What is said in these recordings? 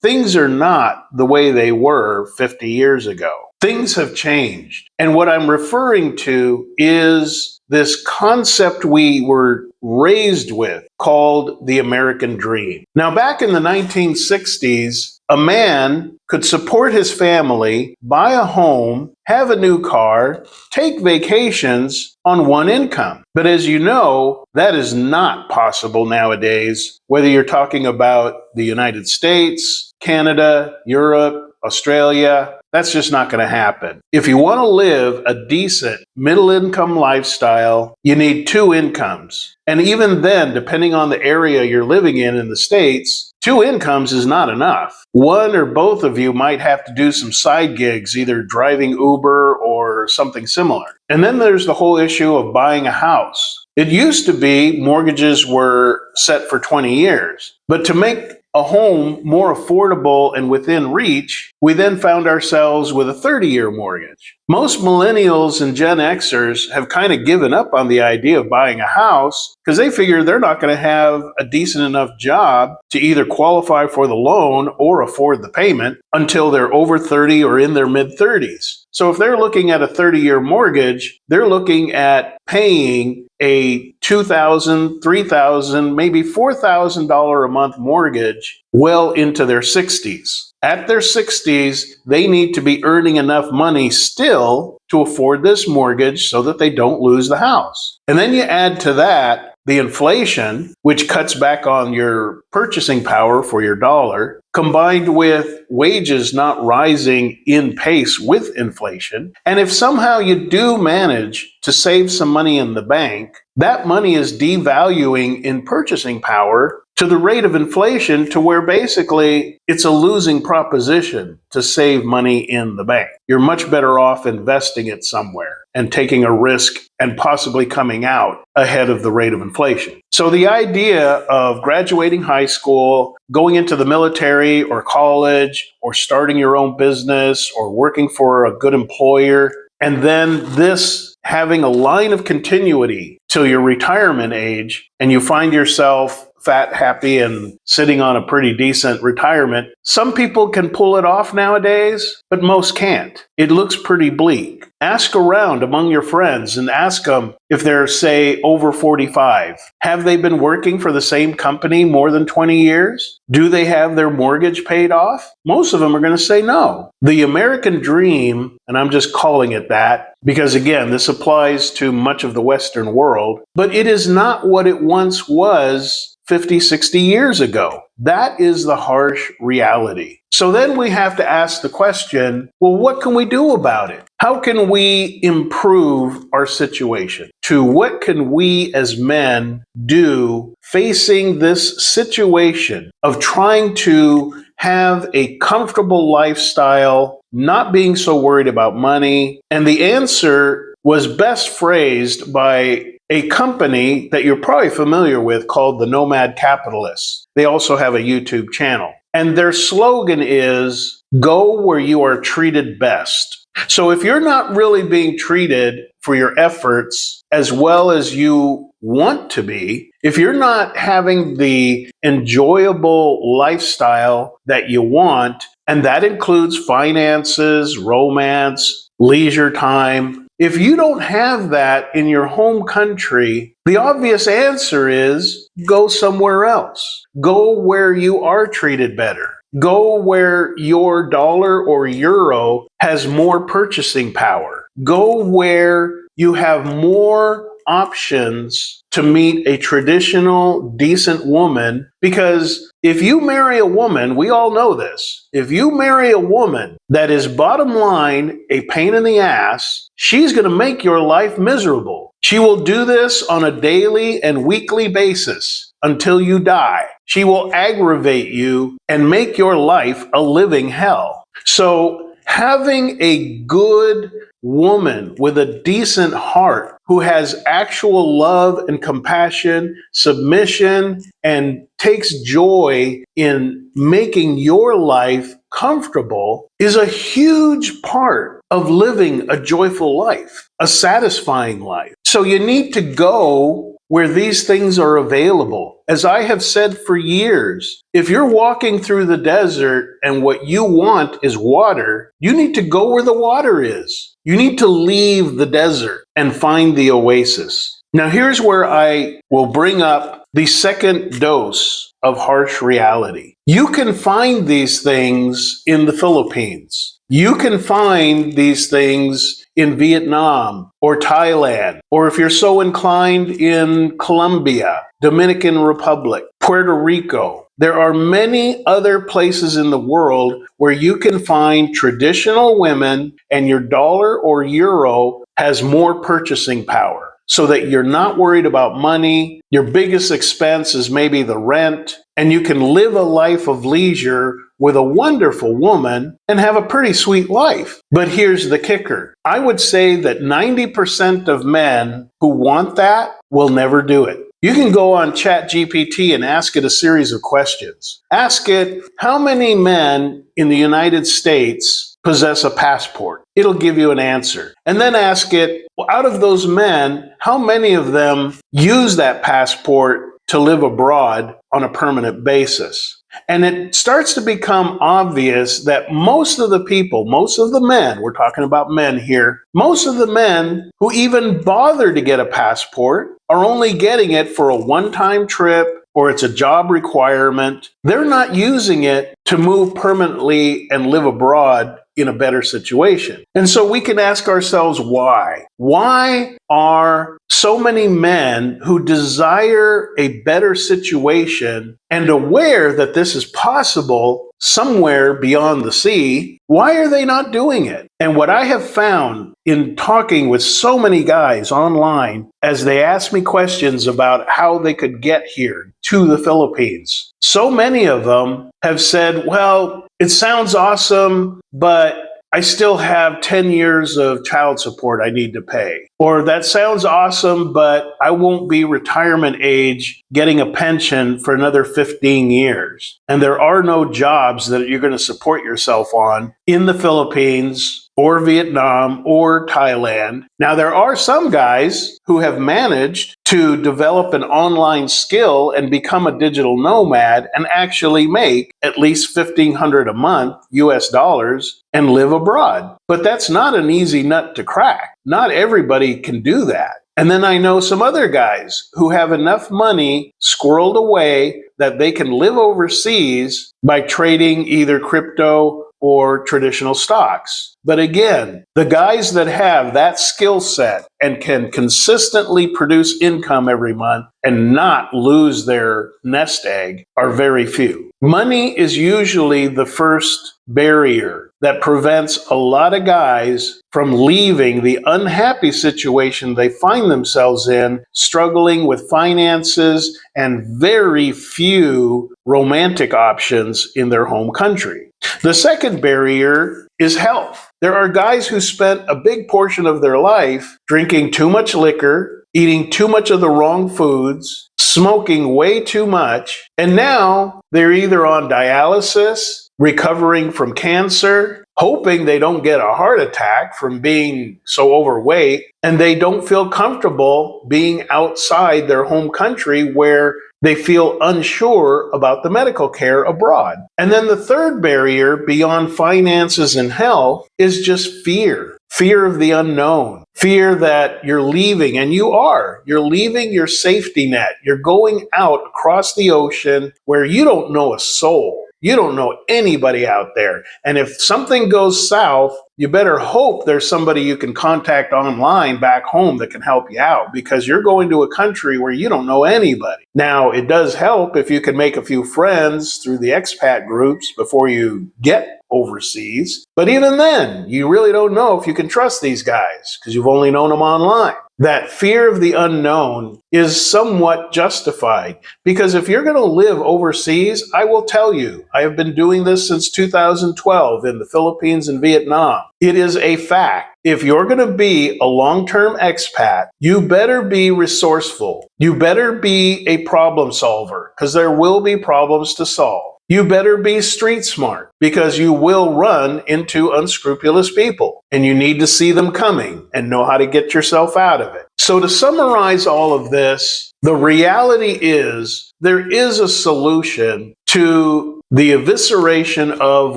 things are not the way they were 50 years ago. Things have changed. And what I'm referring to is this concept we were raised with called the American dream. Now, back in the 1960s, a man could support his family, buy a home, have a new car, take vacations on one income. But as you know, that is not possible nowadays, whether you're talking about the United States, Canada, Europe, Australia. That's just not going to happen. If you want to live a decent middle-income lifestyle, you need two incomes. And even then, depending on the area you're living in the States, two incomes is not enough. One or both of you might have to do some side gigs, either driving Uber or something similar. And then there's the whole issue of buying a house. It used to be mortgages were set for 20 years, but to make a home more affordable and within reach, we then found ourselves with a 30-year mortgage. Most millennials and Gen Xers have kind of given up on the idea of buying a house because they figure they're not going to have a decent enough job to either qualify for the loan or afford the payment until they're over 30 or in their mid-30s. So if they're looking at a 30-year mortgage, they're looking at paying a $2,000, $3,000, maybe $4,000 a month mortgage well into their 60s. At their 60s, they need to be earning enough money still to afford this mortgage so that they don't lose the house. And then you add to that the inflation, which cuts back on your purchasing power for your dollar, combined with wages not rising in pace with inflation. And if somehow you do manage to save some money in the bank, that money is devaluing in purchasing power to the rate of inflation to where basically it's a losing proposition to save money in the bank. You're much better off investing it somewhere and taking a risk and possibly coming out ahead of the rate of inflation. So the idea of graduating high school, going into the military or college, or starting your own business or working for a good employer, and then this having a line of continuity till your retirement age, and you find yourself fat, happy, and sitting on a pretty decent retirement. Some people can pull it off nowadays, but most can't. It looks pretty bleak. Ask around among your friends and ask them if they're, say, over 45. Have they been working for the same company more than 20 years? Do they have their mortgage paid off? Most of them are going to say no. The American dream, and I'm just calling it that, because again, this applies to much of the Western world, but it is not what it once was 50, 60 years ago. That is the harsh reality. So then we have to ask the question, well, what can we do about it? How can we improve our situation? What can we as men do facing this situation of trying to have a comfortable lifestyle, not being so worried about money? And the answer was best phrased by a company that you're probably familiar with called the Nomad Capitalists. They also have a YouTube channel. And their slogan is, go where you are treated best. So if you're not really being treated for your efforts as well as you want to be, if you're not having the enjoyable lifestyle that you want, and that includes finances, romance, leisure time, if you don't have that in your home country, the obvious answer is go somewhere else. Go where you are treated better. Go where your dollar or euro has more purchasing power. Go where you have more options to meet a traditional, decent woman. Because if you marry a woman, we all know this, if you marry a woman that is bottom line a pain in the ass, she's going to make your life miserable. She will do this on a daily and weekly basis until you die. She will aggravate you and make your life a living hell. So having a good woman with a decent heart who has actual love and compassion, submission, and takes joy in making your life comfortable is a huge part of living a joyful life, a satisfying life. So you need to go where these things are available. As I have said for years, if you're walking through the desert and what you want is water, you need to go where the water is. You need to leave the desert and find the oasis. Now, here's where I will bring up the second dose of harsh reality. You can find these things in the Philippines. You can find these things in Vietnam or Thailand, or if you're so inclined, in Colombia, Dominican Republic, Puerto Rico. There are many other places in the world where you can find traditional women and your dollar or euro has more purchasing power, so that you're not worried about money. Your biggest expense is maybe the rent, and you can live a life of leisure with a wonderful woman and have a pretty sweet life. But here's the kicker. I would say that 90% of men who want that will never do it. You can go on ChatGPT and ask it a series of questions. Ask it, how many men in the United States possess a passport? It'll give you an answer. And then ask it, well, out of those men, how many of them use that passport to live abroad on a permanent basis? And it starts to become obvious that most of the people, most of the men, we're talking about men here, most of the men who even bother to get a passport are only getting it for a one-time trip, or it's a job requirement. They're not using it to move permanently and live abroad in a better situation. And so we can ask ourselves why. Why are so many men who desire a better situation and aware that this is possible somewhere beyond the sea, why are they not doing it? And what I have found in talking with so many guys online, as they ask me questions about how they could get here to the Philippines, so many of them have said, well, it sounds awesome, but I still have 10 years of child support I need to pay. Or that sounds awesome, but I won't be retirement age getting a pension for another 15 years. And there are no jobs that you're going to support yourself on in the Philippines or Vietnam or Thailand. Now, there are some guys who have managed to develop an online skill and become a digital nomad and actually make at least $1,500 a month, US dollars, and live abroad. But that's not an easy nut to crack. Not everybody can do that. And then I know some other guys who have enough money squirreled away that they can live overseas by trading either crypto or traditional stocks. But again, the guys that have that skill set and can consistently produce income every month and not lose their nest egg are very few. Money is usually the first barrier that prevents a lot of guys from leaving the unhappy situation they find themselves in, struggling with finances and very few romantic options in their home country. The second barrier is health. There are guys who spent a big portion of their life drinking too much liquor, eating too much of the wrong foods, smoking way too much, and now they're either on dialysis, recovering from cancer, hoping they don't get a heart attack from being so overweight, and they don't feel comfortable being outside their home country where they feel unsure about the medical care abroad. And then the third barrier beyond finances and health is just fear. Fear of the unknown. Fear that you're leaving, and you're leaving your safety net. You're going out across the ocean where you don't know a soul. You don't know anybody out there. And if something goes south, you better hope there's somebody you can contact online back home that can help you out, because you're going to a country where you don't know anybody. Now, it does help if you can make a few friends through the expat groups before you get overseas. But even then, you really don't know if you can trust these guys because you've only known them online. That fear of the unknown is somewhat justified, because if you're going to live overseas, I will tell you, I have been doing this since 2012 in the Philippines and Vietnam. It is a fact. If you're going to be a long-term expat, you better be resourceful. You better be a problem solver, because there will be problems to solve. You better be street smart, because you will run into unscrupulous people and you need to see them coming and know how to get yourself out of it. So to summarize all of this, The reality is there is a solution to the evisceration of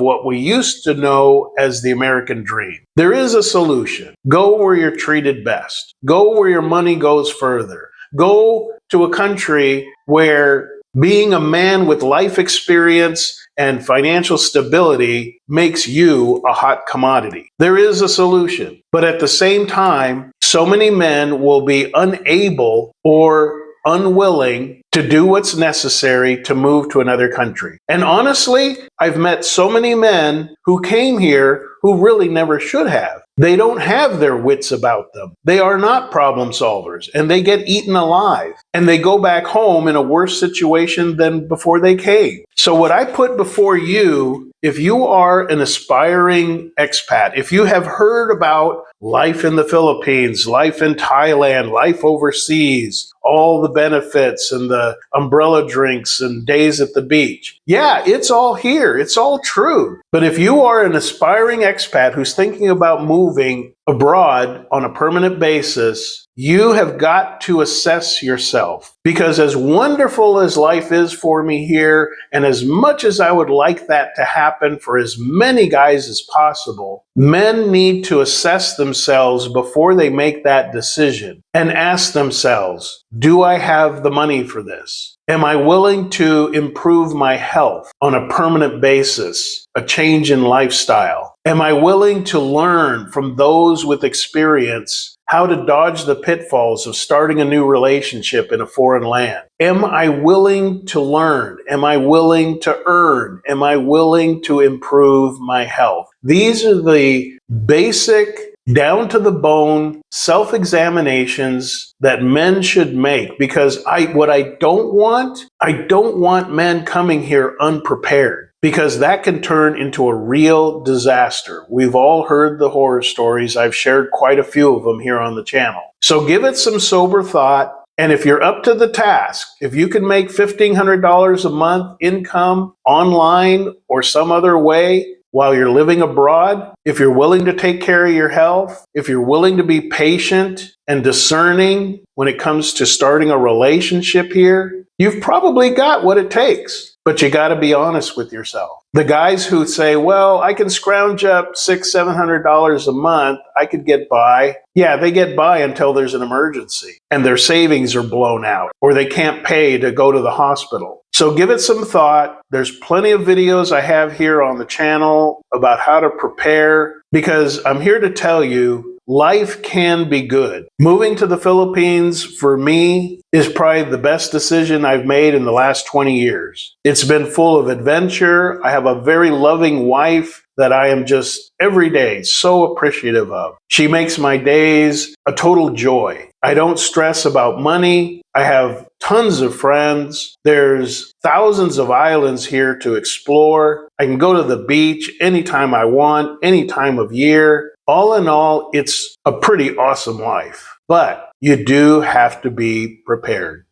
what we used to know as the American dream. There is a solution. Go where you're treated best. Go where your money goes further. Go to a country where being a man with life experience and financial stability makes you a hot commodity. There is a solution. But at the same time, so many men will be unable or unwilling to do what's necessary to move to another country. And honestly, I've met so many men who came here who really never should have. They don't have their wits about them. They are not problem solvers, and they get eaten alive. And they go back home in a worse situation than before they came. So what I put before you, if you are an aspiring expat, if you have heard about life in the Philippines, life in Thailand, life overseas, all the benefits and the umbrella drinks and days at the beach. Yeah, it's all here. It's all true. But if you are an aspiring expat who's thinking about moving abroad on a permanent basis, you have got to assess yourself. Because as wonderful as life is for me here, and as much as I would like that to happen for as many guys as possible, men need to assess themselves before they make that decision and ask themselves, do I have the money for this? Am I willing to improve my health on a permanent basis, a change in lifestyle? Am I willing to learn from those with experience how to dodge the pitfalls of starting a new relationship in a foreign land? Am I willing to learn? Am I willing to earn? Am I willing to improve my health? These are the basic, down to the bone self-examinations that men should make, because what I don't want men coming here unprepared, because that can turn into a real disaster. We've all heard the horror stories. I've shared quite a few of them here on the channel. So give it some sober thought. And if you're up to the task, if you can make $1,500 a month income online or some other way while you're living abroad, if you're willing to take care of your health, if you're willing to be patient and discerning when it comes to starting a relationship here, you've probably got what it takes. But you got to be honest with yourself. The guys who say, well, I can scrounge up $600-700 a month, I could get by. Yeah, they get by until there's an emergency and their savings are blown out or they can't pay to go to the hospital. So give it some thought. There's plenty of videos I have here on the channel about how to prepare, because I'm here to tell you, life can be good. Moving to the Philippines for me is probably the best decision I've made in the last 20 years. It's been full of adventure. I have a very loving wife that I am just every day so appreciative of. She makes my days a total joy. I don't stress about money. I have tons of friends. There's thousands of islands here to explore. I can go to the beach anytime I want, any time of year. All in all, it's a pretty awesome life. But you do have to be prepared.